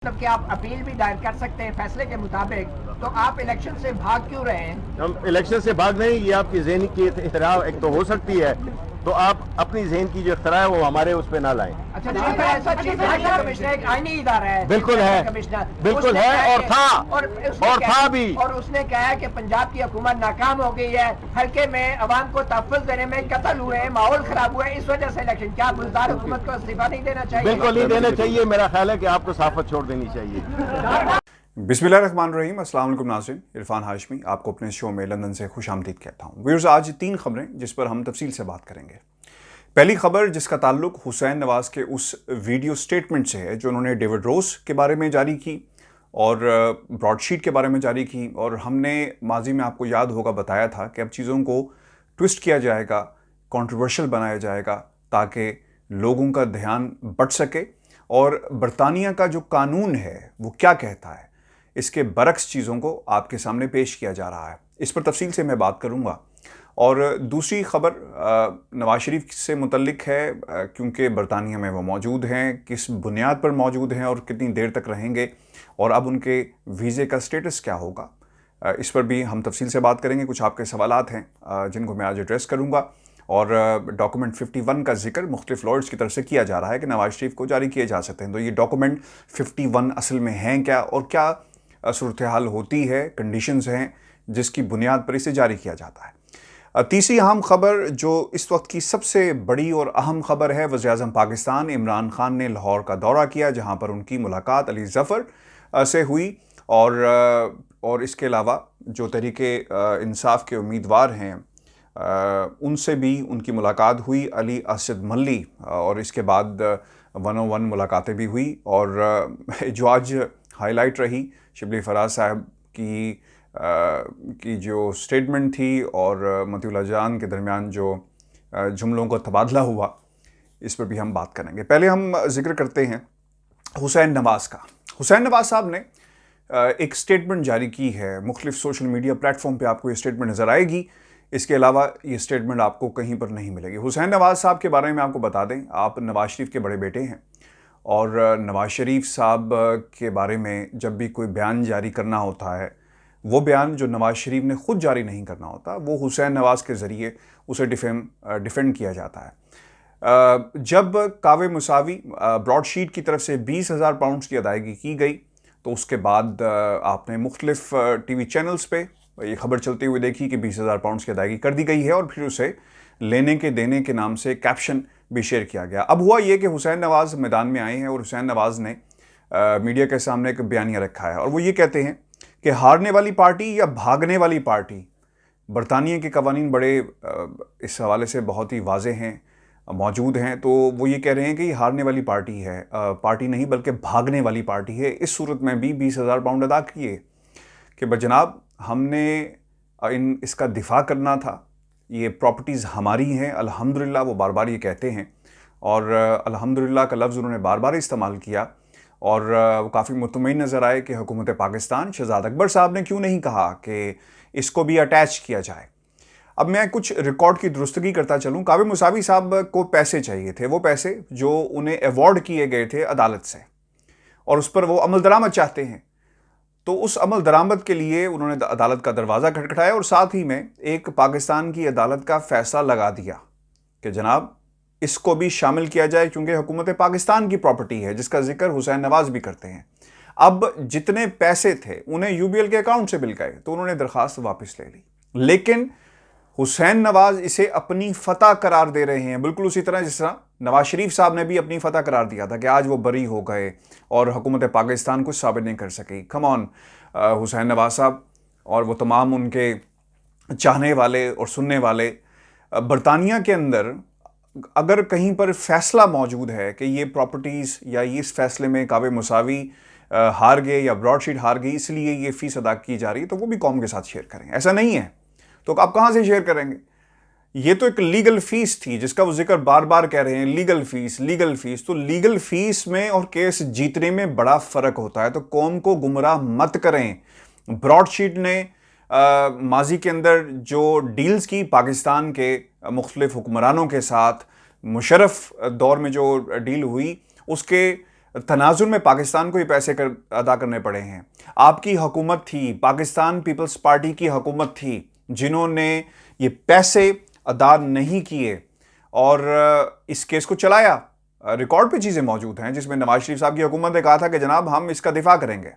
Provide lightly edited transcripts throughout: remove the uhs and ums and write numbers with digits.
मतलब कि आप अपील भी दायर कर सकते हैं फैसले के मुताबिक, तो आप इलेक्शन से भाग क्यों रहे हैं? हम इलेक्शन से भाग नहीं, ये आपकी ज़हन की इख्तरा एक तो हो सकती है, तो आप अपनी ज़हन की जो इख्तरा है वो हमारे उस पर ना लाएं। अच्छा, चीफ ऐसा चीफ इलेक्शन कमिश्नर एक आईनी इदारा है। बिल्कुल है, कमिश्नर बिल्कुल है और था और था भी। और उसने कहा है कि पंजाब की हुकूमत नाकाम हो गई है, हल्के में अवाम को तहफ़्फ़ुज़ देने में कत्ल हुए हैं, माहौल खराब हुआ है, इस वजह से इलेक्शन। क्या बुलदार हुकूमत को इस्तीफा नहीं देना चाहिए? बिल्कुल नहीं देना चाहिए। मेरा ख्याल है कि आपको साफत छोड़ देनी चाहिए। बिस्मिल्लाहिर्रहमानिर्रहीम, अस्सलाम वालेकुम नाज़रीन, इरफान हाशमी आपको अपने शो में लंदन से खुशामदीद कहता हूँ। व्यूअर्स, आज 3 खबरें जिस पर हम तफसील से बात करेंगे। पहली खबर जिसका ताल्लुक हुसैन नवाज के उस वीडियो स्टेटमेंट से है जो उन्होंने डेविड रोस के बारे में जारी की और ब्रॉडशीट के बारे में जारी की। और हमने माजी में आपको याद होगा बताया था कि अब चीज़ों को ट्विस्ट किया जाएगा, कंट्रोवर्शियल बनाया जाएगा ताकि लोगों का ध्यान बट सके और बरतानिया का जो कानून है वो क्या कहता है, इसके बरक्स चीज़ों को आपके सामने पेश किया जा रहा है। इस पर तफसील से मैं बात करूँगा। और दूसरी खबर नवाज शरीफ से मुतल्लिक है, क्योंकि बरतानिया में वो मौजूद हैं, किस बुनियाद पर मौजूद हैं और कितनी देर तक रहेंगे और अब उनके वीज़े का स्टेटस क्या होगा, इस पर भी हम तफसील से बात करेंगे। कुछ आपके सवालात हैं जिनको मैं आज एड्रेस करूँगा। और डॉक्यूमेंट 51 का जिक्र मुख्तलिफ लॉयर्स की तरफ से किया जा रहा है कि नवाज शरीफ को जारी किए जा सकते हैं। तो ये डॉक्यूमेंट 51 असल में हैं क्या और क्या सूरत हाल होती है, कंडीशंस हैं जिसकी बुनियाद पर इसे जारी किया जाता है। तीसरी अहम खबर जो इस वक्त की सबसे बड़ी और अहम खबर है, वज़ीर-ए-आज़म पाकिस्तान इमरान खान ने लाहौर का दौरा किया जहां पर उनकी मुलाकात अली ज़फ़र से हुई। और इसके अलावा जो तहरीके इंसाफ के उम्मीदवार हैं उनसे भी उनकी मुलाकात हुई, अली असद मल्ली। और इसके बाद 101 मुलाकातें भी हुई। और जो आज हाईलाइट रही शिबली फराज साहब की जो स्टेटमेंट थी और मतीउल्लाह जान के दरमियान जो जुमलों का तबादला हुआ, इस पर भी हम बात करेंगे। पहले हम जिक्र करते हैं हुसैन नवाज का। हुसैन नवाज साहब ने एक स्टेटमेंट जारी की है। मुख्तलिफ सोशल मीडिया प्लेटफॉर्म पे आपको ये स्टेटमेंट नज़र आएगी, इसके अलावा ये स्टेटमेंट आपको कहीं पर नहीं मिलेगी। हुसैन नवाज साहब के बारे में आपको बता दें, आप नवाज शरीफ के बड़े बेटे हैं और नवाज शरीफ साहब के बारे में जब भी कोई बयान जारी करना होता है, वो बयान जो नवाज शरीफ ने ख़ुद जारी नहीं करना होता, वो हुसैन नवाज के ज़रिए उसे डिफेंड किया जाता है। जब कावे मुसावी ब्रॉडशीट की तरफ से 20,000 पाउंड्स की अदायगी की गई तो उसके बाद आपने मुख्तलिफ टीवी चैनल्स पे ये खबर चलती हुई देखी कि 20,000 पाउंड्स की अदायगी कर दी गई है और फिर उसे लेने के देने के नाम से कैप्शन भी शेयर किया गया। अब हुआ ये कि हुसैन नवाज मैदान में आए हैं और हुसैन नवाज ने मीडिया के सामने एक बयानिया रखा है और वो ये कहते हैं कि हारने वाली पार्टी या भागने वाली पार्टी। बरतानिया के कवानीन बड़े इस हवाले से बहुत ही वाज़े हैं, मौजूद हैं। तो वो ये कह रहे हैं कि ये हारने वाली पार्टी है, पार्टी नहीं बल्कि भागने वाली पार्टी है। इस सूरत में भी 20,000 पाउंड अदा किए कि जनाब हमने इसका दिफा करना था, ये प्रॉपर्टीज़ हमारी हैं अल्हम्दुलिल्लाह। वो बार बार ये कहते हैं और अल्हम्दुलिल्लाह का लफ्ज़ उन्होंने बार बार इस्तेमाल किया। और वो काफ़ी मुतमईन नज़र आए कि हुकूमत पाकिस्तान, शहजाद अकबर साहब ने क्यों नहीं कहा कि इसको भी अटैच किया जाए। अब मैं कुछ रिकॉर्ड की दुरुस्तगी करता चलूँ। कावे मुसावी साहब को पैसे चाहिए थे, वो पैसे जो उन्हें अवॉर्ड किए गए थे अदालत से, और उस पर वो अमल दरामद चाहते हैं। तो उस अमल दरामद के लिए उन्होंने अदालत का दरवाज़ा खटखटाया और साथ ही में एक पाकिस्तान की अदालत का फैसला लगा दिया कि जनाब इसको भी शामिल किया जाए, क्योंकि हुकूमत पाकिस्तान की प्रॉपर्टी है, जिसका जिक्र हुसैन नवाज भी करते हैं। अब जितने पैसे थे उन्हें यूबीएल के अकाउंट से मिल गए तो उन्होंने दरख्वास्त वापस ले ली, लेकिन हुसैन नवाज इसे अपनी फतह करार दे रहे हैं, बिल्कुल उसी तरह जिस तरह नवाज शरीफ साहब ने भी अपनी फतह करार दिया था कि आज वो बरी हो गए और हुकूमत पाकिस्तान कुछ साबित नहीं कर सकी। कम ऑन हुसैन नवाज साहब और वो तमाम उनके चाहने वाले और सुनने वाले। बरतानिया के अंदर अगर कहीं पर फैसला मौजूद है कि ये प्रॉपर्टीज़ या ये इस फैसले में कावे मुसावी हार गए या ब्रॉडशीट हार गई इसलिए ये फ़ीस अदा की जा रही है, तो वो भी कौम के साथ शेयर करें। ऐसा नहीं है तो आप कहाँ से शेयर करेंगे? ये तो एक लीगल फ़ीस थी जिसका वो जिक्र बार बार कह रहे हैं, लीगल फ़ीस लीगल फ़ीस। तो लीगल फ़ीस में और केस जीतने में बड़ा फ़र्क होता है, तो कौम को गुमराह मत करें। ब्रॉडशीट ने माजी के अंदर जो डील्स की पाकिस्तान के मुख्तलिफ हुक्मरानों के साथ, मुशर्रफ दौर में जो डील हुई उसके तनाजुर में पाकिस्तान को ये पैसे अदा करने पड़े हैं। आपकी हुकूमत थी, पाकिस्तान पीपल्स पार्टी की हुकूमत थी, जिन्होंने ये पैसे अदा नहीं किए और इस केस को चलाया। रिकॉर्ड पे चीज़ें मौजूद हैं जिसमें नवाज शरीफ साहब की हुकूमत ने कहा था कि जनाब हम इसका दिफा करेंगे,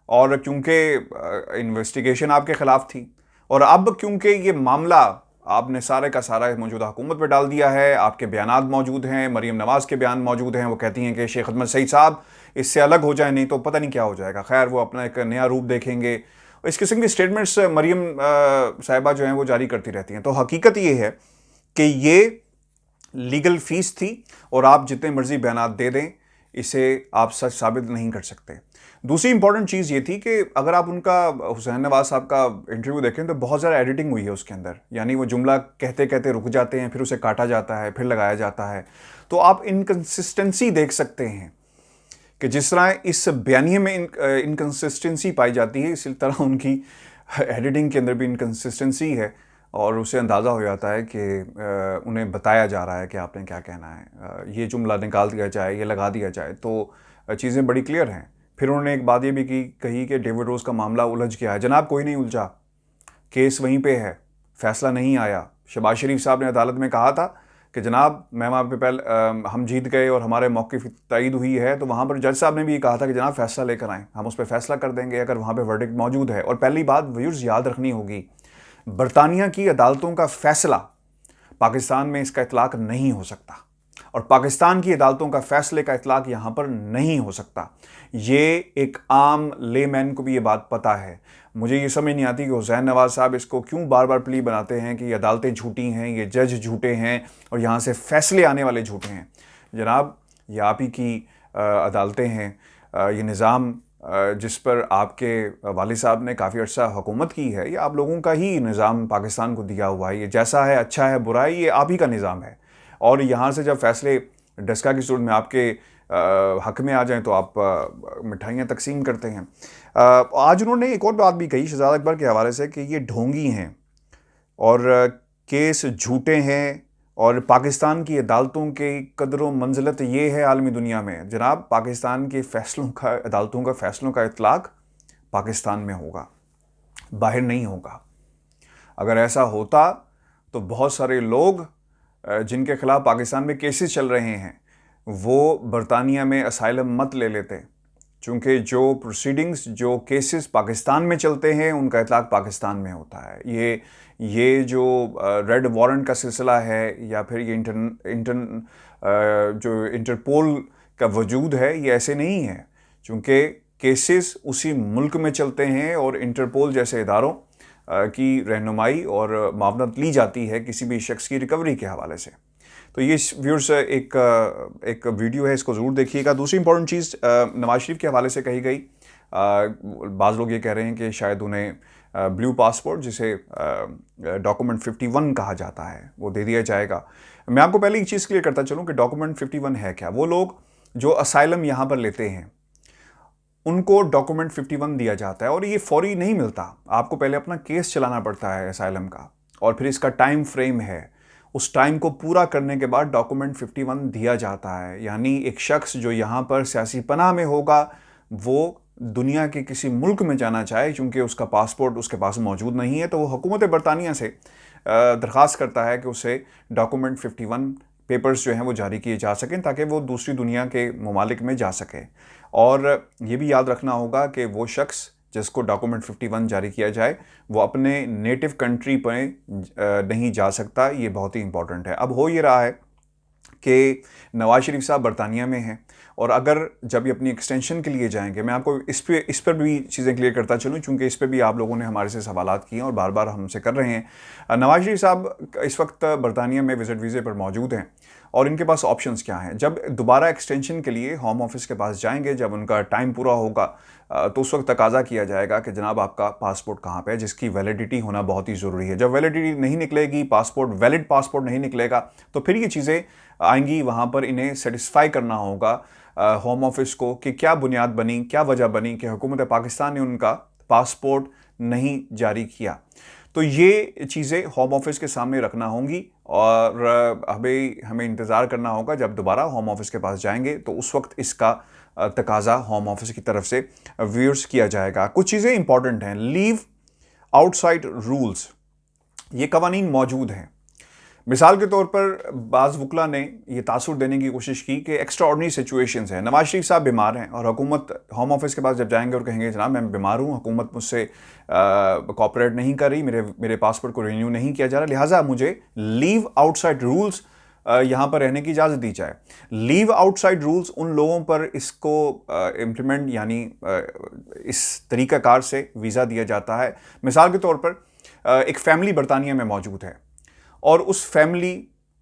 और क्योंकि इन्वेस्टिगेशन आपके खिलाफ थी और अब क्योंकि ये मामला आपने सारे का सारा मौजूदा हुकूमत पर डाल दिया है, आपके बयानात मौजूद हैं, मरीम नवाज के बयान मौजूद हैं, वो कहती हैं कि शेख अहमद सईद साहब इससे अलग हो जाए, नहीं तो पता नहीं क्या हो जाएगा। खैर वो अपना एक नया रूप देखेंगे। इस किस्म की स्टेटमेंट्स मरीम साहिबा जो हैं वो जारी करती रहती हैं। तो हकीकत ये है कि ये लीगल फीस थी और आप जितने मर्जी बयानात दे दें, इसे आप सच साबित नहीं कर सकते। दूसरी इंपॉर्टेंट चीज़ ये थी कि अगर आप उनका हुसैन नवाज साहब का इंटरव्यू देखें तो बहुत ज़्यादा एडिटिंग हुई है उसके अंदर, यानी वो जुमला कहते कहते रुक जाते हैं, फिर उसे काटा जाता है, फिर लगाया जाता है। तो आप इनकन्सिस्टेंसी देख सकते हैं कि जिस तरह इस बयानिए में इनकन्सिस्टेंसी पाई जाती है, इसी तरह उनकी एडिटिंग के अंदर भी इनकन्सिस्टेंसी है और उसे अंदाज़ा हो जाता है कि उन्हें बताया जा रहा है कि आपने क्या कहना है, ये जुमला निकाल दिया जाए, ये लगा दिया जाए, तो चीज़ें बड़ी क्लियर हैं। फिर उन्होंने एक बात ये भी कही कि डेविड रोज़ का मामला उलझ गया है। जनाब कोई नहीं उलझा, केस वहीं पे है, फैसला नहीं आया। शहबाज शरीफ साहब ने अदालत में कहा था कि जनाब मैं वहाँ पे पहले हम जीत गए और हमारे मौक़िफ़ तईद हुई है, तो वहाँ पर जज साहब ने भी कहा था कि जनाब फैसला लेकर आएँ, हम उस पर फैसला कर देंगे अगर वहाँ पर वर्डिक्ट मौजूद है। और पहली बात व्यूअर्स याद रखनी होगी, बरतानिया की अदालतों का फैसला पाकिस्तान में इसका इतलाक़ नहीं हो सकता और पाकिस्तान की अदालतों का फैसले का इतलाक़ यहाँ पर नहीं हो सकता। ये एक आम लेमैन को भी ये बात पता है। मुझे ये समझ नहीं आती कि हुसैन नवाज साहब इसको क्यों बार बार प्ली बनाते हैं कि ये अदालतें झूठी हैं, ये जज झूठे हैं और यहाँ से फैसले आने वाले झूठे हैं। जनाब ये आप ही की अदालतें हैं, ये निज़ाम जिस पर आपके वालिद साहब ने काफ़ी अर्सा हुकूमत की है, ये आप लोगों का ही निज़ाम पाकिस्तान को दिया हुआ है। ये जैसा है, अच्छा है, बुरा है, ये आप ही का निज़ाम है। और यहाँ से जब फैसले डस्का की सूरत में आपके हक में आ जाएं तो आप मिठाइयाँ तकसीम करते हैं। आज उन्होंने एक और बात भी कही शहजाद अकबर के हवाले से कि ये ढोंगी हैं और केस झूठे हैं और पाकिस्तान की अदालतों के कदर मंजिलत ये है आलमी दुनिया में। जनाब पाकिस्तान के फ़ैसलों का, अदालतों का फ़ैसलों का इतलाक़ पाकिस्तान में होगा, बाहर नहीं होगा। अगर ऐसा होता तो बहुत सारे लोग जिनके ख़िलाफ़ पाकिस्तान में केसेस चल रहे हैं वो बरतानिया में असाइलम मत ले लेते, चूँकि जो प्रोसीडिंग्स, जो केसेस पाकिस्तान में चलते हैं उनका इतलाक़ पाकिस्तान में होता है। ये जो रेड वारंट का सिलसिला है या फिर ये जो इंटरपोल का वजूद है, ये ऐसे नहीं है, चूँकि केसेस उसी मुल्क में चलते हैं और इंटरपोल जैसे इदारों की रहनुमाई और मावनत ली जाती है किसी भी शख्स की रिकवरी के हवाले से। तो ये व्यूअर्स एक वीडियो है, इसको ज़रूर देखिएगा। दूसरी इंपॉर्टेंट चीज़ नवाज शरीफ के हवाले से कही गई, बाज़ लोग ये कह रहे हैं कि शायद उन्हें ब्लू पासपोर्ट, जिसे डॉक्यूमेंट 51 कहा जाता है, वो दे दिया जाएगा। मैं आपको पहले एक चीज़ क्लियर करता चलूँ कि डॉक्यूमेंट 51 है क्या। वो लोग जो असाइलम यहाँ पर लेते हैं उनको डॉक्यूमेंट 51 दिया जाता है और ये फौरी नहीं मिलता, आपको पहले अपना केस चलाना पड़ता है असाइलम का और फिर इसका टाइम फ्रेम है, उस टाइम को पूरा करने के बाद डॉक्यूमेंट 51 दिया जाता है। यानी एक शख्स जो यहाँ पर सियासी पनाह में होगा वो दुनिया के किसी मुल्क में जाना चाहे, क्योंकि उसका पासपोर्ट उसके पास मौजूद नहीं है, तो वो हुकूमत बरतानिया से दरख्वास्त करता है कि उसे डॉक्यूमेंट 51 पेपर्स जो हैं वो जारी किए जा सकें ताकि वो दूसरी दुनिया के ममालिक में जा सके। और ये भी याद रखना होगा कि वो शख्स जिसको डॉक्यूमेंट 51 जारी किया जाए वो अपने नेटिव कंट्री पर नहीं जा सकता। ये बहुत ही इंपॉर्टेंट है। अब हो ये रहा है कि नवाज शरीफ साहब बरतानिया में हैं और अगर जब ये अपनी एक्सटेंशन के लिए जाएंगे, मैं आपको इस पर भी चीज़ें क्लियर करता चलूँ, चूँकि इस पर भी आप लोगों ने हमारे से सवालात किए और बार बार हमसे कर रहे हैं। नवाज शरीफ साहब इस वक्त बरतानिया में विज़िट वीज़े पर मौजूद हैं और इनके पास ऑप्शंस क्या हैं। जब दोबारा एक्सटेंशन के लिए होम ऑफिस के पास जाएंगे, जब उनका टाइम पूरा होगा तो उस वक्त तकाजा किया जाएगा कि जनाब आपका पासपोर्ट कहाँ पे है, जिसकी वैलिडिटी होना बहुत ही ज़रूरी है। जब वैलिडिटी नहीं निकलेगी, वैलिड पासपोर्ट नहीं निकलेगा, तो फिर ये चीज़ें आएंगी, वहाँ पर इन्हें सेटिस्फाई करना होगा होम ऑफिस को कि क्या बुनियाद बनी, क्या वजह बनी कि हुकूमत पाकिस्तान ने उनका पासपोर्ट नहीं जारी किया। तो ये चीज़ें होम ऑफिस के सामने रखना होंगी और अभी हमें इंतज़ार करना होगा जब दोबारा होम ऑफिस के पास जाएंगे तो उस वक्त इसका तकाजा होम ऑफिस की तरफ से व्यूअर्स किया जाएगा। कुछ चीज़ें इंपॉर्टेंट हैं। लीव आउटसाइड रूल्स, ये कवानीन मौजूद हैं। मिसाल के तौर पर बाज़ वकला ने यह तासुर देने की कोशिश की कि एक्स्ट्रा ऑर्डनरी सिचुएशंस हैं, नवाज शरीफ साहब बीमार हैं और हुकूमत होम ऑफिस के पास जब जाएंगे और कहेंगे जनाब मैं बीमार हूँ, हुकूमत मुझसे कोऑपरेट नहीं कर रही, मेरे पासपोर्ट को रिन्यू नहीं किया जा रहा, लिहाजा मुझे लीव आउटसाइड रूल्स यहाँ पर रहने की इजाज़त दी जाए। लीव आउटसाइड रूल्स उन लोगों पर इसको इम्प्लीमेंट यानी इस तरीक़ाकार से वीज़ा दिया जाता है। मिसाल के तौर पर एक फ़ैमिली बरतानिया में मौजूद है और उस फैमिली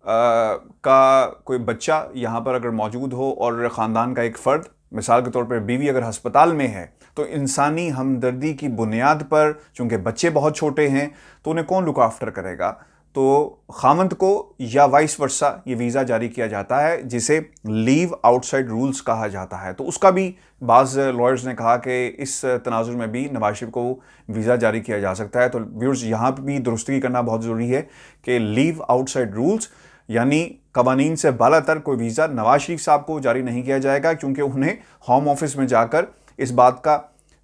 का कोई बच्चा यहाँ पर अगर मौजूद हो और ख़ानदान का एक फ़र्द, मिसाल के तौर पर बीवी अगर हस्पताल में है, तो इंसानी हमदर्दी की बुनियाद पर चूँकि बच्चे बहुत छोटे हैं तो उन्हें कौन लुक आफ्टर करेगा, तो खामंद को या वाइस वर्सा ये वीज़ा जारी किया जाता है जिसे लीव आउटसाइड रूल्स कहा जाता है। तो उसका भी बाज़ लॉयर्स ने कहा कि इस तनाजुर में भी नवाज शरीफ को वीज़ा जारी किया जा सकता है। तो व्यूअर्स यहाँ पर भी दुरुस्ती करना बहुत ज़रूरी है कि लीव आउटसाइड रूल्स यानी कवानीन से बालातर कोई वीज़ा नवाज शरीफ साहब को जारी नहीं किया जाएगा, क्योंकि उन्हें होम ऑफिस में जाकर इस बात का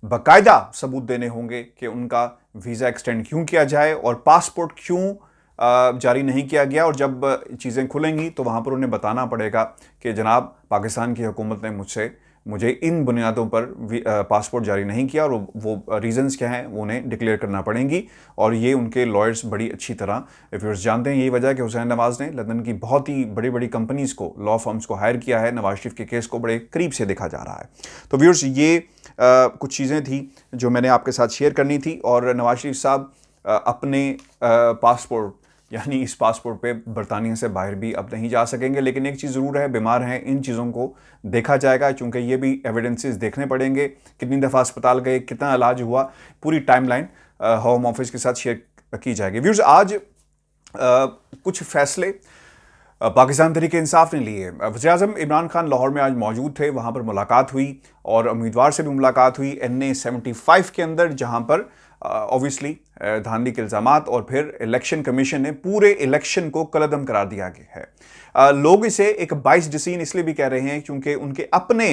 बाकायदा सबूत देने होंगे कि उनका वीज़ा एक्सटेंड क्यों किया जाए और पासपोर्ट क्यों जारी नहीं किया गया। और जब चीज़ें खुलेंगी तो वहाँ पर उन्हें बताना पड़ेगा कि जनाब पाकिस्तान की हुकूमत ने मुझे इन बुनियादों पर पासपोर्ट जारी नहीं किया और वो रीज़न्स क्या हैं वो उन्हें डिक्लेयर करना पड़ेंगी। और ये उनके लॉयर्स बड़ी अच्छी तरह व्यूअर्स जानते हैं। यही वजह है कि हुसैन नवाज़ ने लंदन की बहुत ही बड़ी बड़ी कंपनीज़ को, लॉ फर्म्स को हायर किया है। नवाज शरीफ के केस को बड़े करीब से देखा जा रहा है। तो व्यूअर्स ये कुछ चीज़ें थी जो मैंने आपके साथ शेयर करनी थी। और नवाज शरीफ साहब अपने पासपोर्ट यानी इस पासपोर्ट पे बरतानिया से बाहर भी अब नहीं जा सकेंगे। लेकिन एक चीज़ ज़रूर है, बीमार हैं, इन चीज़ों को देखा जाएगा, चूँकि ये भी एविडेंसेस देखने पड़ेंगे, कितनी दफ़ा अस्पताल गए, कितना इलाज हुआ, पूरी टाइमलाइन होम ऑफिस के साथ शेयर की जाएगी। व्यूअर्स आज कुछ फैसले पाकिस्तान तहरीक इंसाफ ने लिए। वज़ीर-ए-आज़म इमरान खान लाहौर में आज मौजूद थे, वहाँ पर मुलाकात हुई और उम्मीदवार से भी मुलाकात हुई NA 75 के अंदर, जहाँ पर ऑब्वियसली धांधली के इल्ज़ामात और फिर इलेक्शन कमीशन ने पूरे इलेक्शन को कलअदम करार दिया गया है। लोग इसे एक 22 डिसीजन इसलिए भी कह रहे हैं क्योंकि उनके अपने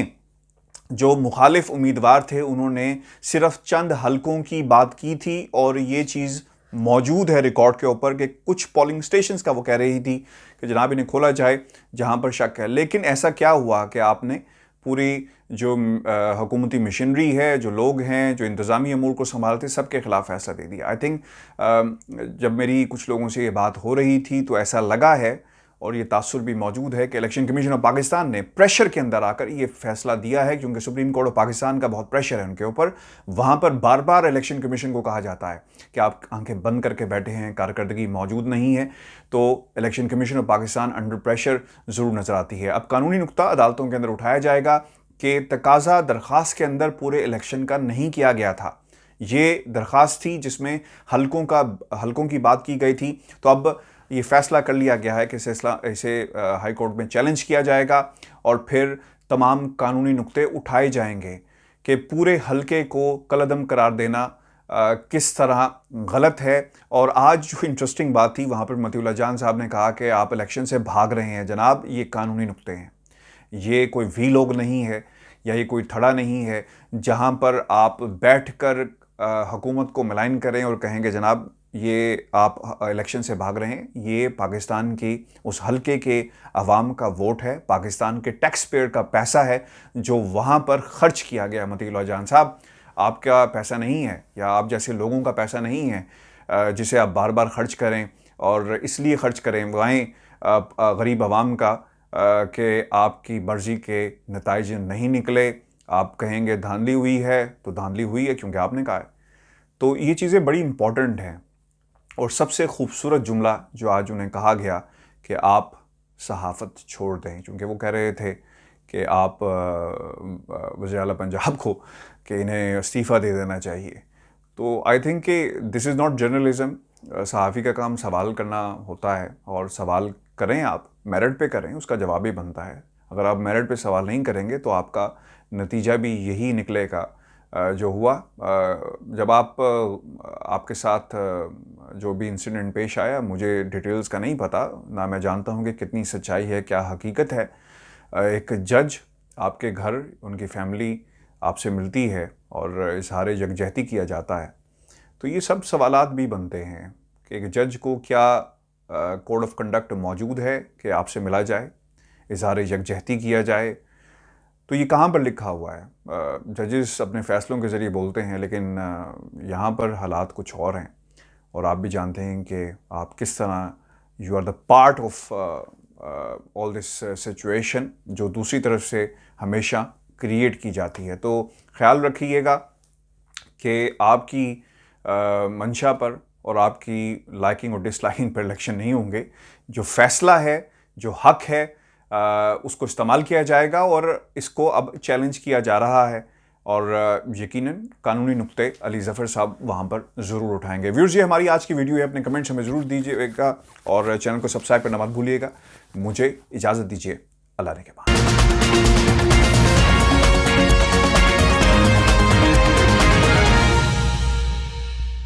जो मुखालिफ उम्मीदवार थे उन्होंने सिर्फ चंद हलकों की बात की थी और ये चीज़ मौजूद है रिकॉर्ड के ऊपर कि कुछ पोलिंग स्टेशंस का वो कह रही थी कि जनाब इन्हें खोला जाए जहां पर शक है। लेकिन ऐसा क्या हुआ कि आपने पूरी जो हुकूमती मशीनरी है, जो लोग हैं, जो इंतज़ामी अमूर को संभालते, सबके खिलाफ फैसला दे दिया। आई थिंक जब मेरी कुछ लोगों से ये बात हो रही थी तो ऐसा लगा है और ये तासुर भी मौजूद है कि इलेक्शन कमीशन ऑफ पाकिस्तान ने प्रेशर के अंदर आकर ये फैसला दिया है, क्योंकि सुप्रीम कोर्ट ऑफ पाकिस्तान का बहुत प्रेशर है उनके ऊपर। वहाँ पर बार बार इलेक्शन कमीशन को कहा जाता है कि आप आंखें बंद करके बैठे हैं, कारकर्दगी मौजूद नहीं है। तो election commission of Pakistan under pressure ज़रूर नज़र आती है। अब कानूनी नुक्ता अदालतों के अंदर उठाया जाएगा कि तकाजा दरख्वास्त के अंदर पूरे इलेक्शन का नहीं किया गया था। ये दरख्वास्त थी जिसमें हलकों की बात की गई थी। तो अब ये फैसला कर लिया गया है कि इसे हाई कोर्ट में चैलेंज किया जाएगा और फिर तमाम कानूनी नुक्ते उठाए जाएंगे कि पूरे हलके को कलअदम करार देना किस तरह गलत है। और आज जो इंटरेस्टिंग बात थी, वहाँ पर मतीउल्लाह जान साहब ने कहा कि आप इलेक्शन से भाग रहे हैं। जनाब ये कानूनी नुक्ते हैं, ये कोई वीलॉग नहीं है या ये कोई थड़ा नहीं है जहाँ पर आप बैठकर हुकूमत को मलाइन करें और कहेंगे जनाब ये आप इलेक्शन से भाग रहे हैं। ये पाकिस्तान की उस हलके के अवाम का वोट है, पाकिस्तान के टैक्स पेयर का पैसा है जो वहाँ पर ख़र्च किया गया। मतीउल्लाह जान साहब, आपका पैसा नहीं है या आप जैसे लोगों का पैसा नहीं है जिसे आप बार बार ख़र्च करें और इसलिए ख़र्च करें वहाँ गरीब अवाम का कि आपकी मर्ज़ी के नताइज नहीं निकले। आप कहेंगे धांधली हुई है तो धांधली हुई है क्योंकि आपने कहा है। तो ये चीज़ें बड़ी इम्पॉर्टेंट हैं। और सबसे खूबसूरत जुमला जो आज उन्हें कहा गया कि आप सहाफ़त छोड़ दें, क्योंकि वो कह रहे थे कि आप वज़ीर आला पंजाब को कि इन्हें इस्तीफ़ा दे देना चाहिए। तो आई थिंक कि दिस इज़ नॉट जर्नलिज़म। सहाफ़ी का काम सवाल करना होता है और सवाल करें, आप मेरिट पे करें, उसका जवाब ही बनता है। अगर आप मेरिट पे सवाल नहीं करेंगे तो आपका नतीजा भी यही निकलेगा जो हुआ, जब आपके साथ जो भी इंसिडेंट पेश आया, मुझे डिटेल्स का नहीं पता, ना मैं जानता हूँ कि कितनी सच्चाई है, क्या हकीकत है। एक जज आपके घर, उनकी फैमिली आपसे मिलती है और इजहार यकजहती किया जाता है, तो ये सब सवालात भी बनते हैं कि एक जज को क्या कोड ऑफ कंडक्ट मौजूद है कि आपसे मिला जाए, इजहार यकजहती किया जाए। तो ये कहाँ पर लिखा हुआ है? जजेस अपने फ़ैसलों के ज़रिए बोलते हैं, लेकिन यहाँ पर हालात कुछ और हैं, और आप भी जानते हैं कि आप किस तरह you are the part of all this situation जो दूसरी तरफ से हमेशा क्रिएट की जाती है। तो ख्याल रखिएगा कि आपकी मंशा पर और आपकी लाइकिंग और डिसलाइकिंग पर इलेक्शन नहीं होंगे। जो फ़ैसला है, जो हक है, उसको इस्तेमाल किया जाएगा और इसको अब चैलेंज किया जा रहा है, और यकीनन कानूनी नुक्ते अली ज़फ़र साहब वहाँ पर ज़रूर उठाएंगे। व्यूअर्स, ये हमारी आज की वीडियो है, अपने कमेंट्स हमें ज़रूर दीजिएगा और चैनल को सब्सक्राइब करना मत भूलिएगा। मुझे इजाज़त दीजिए, अल्लाह ने के बाद।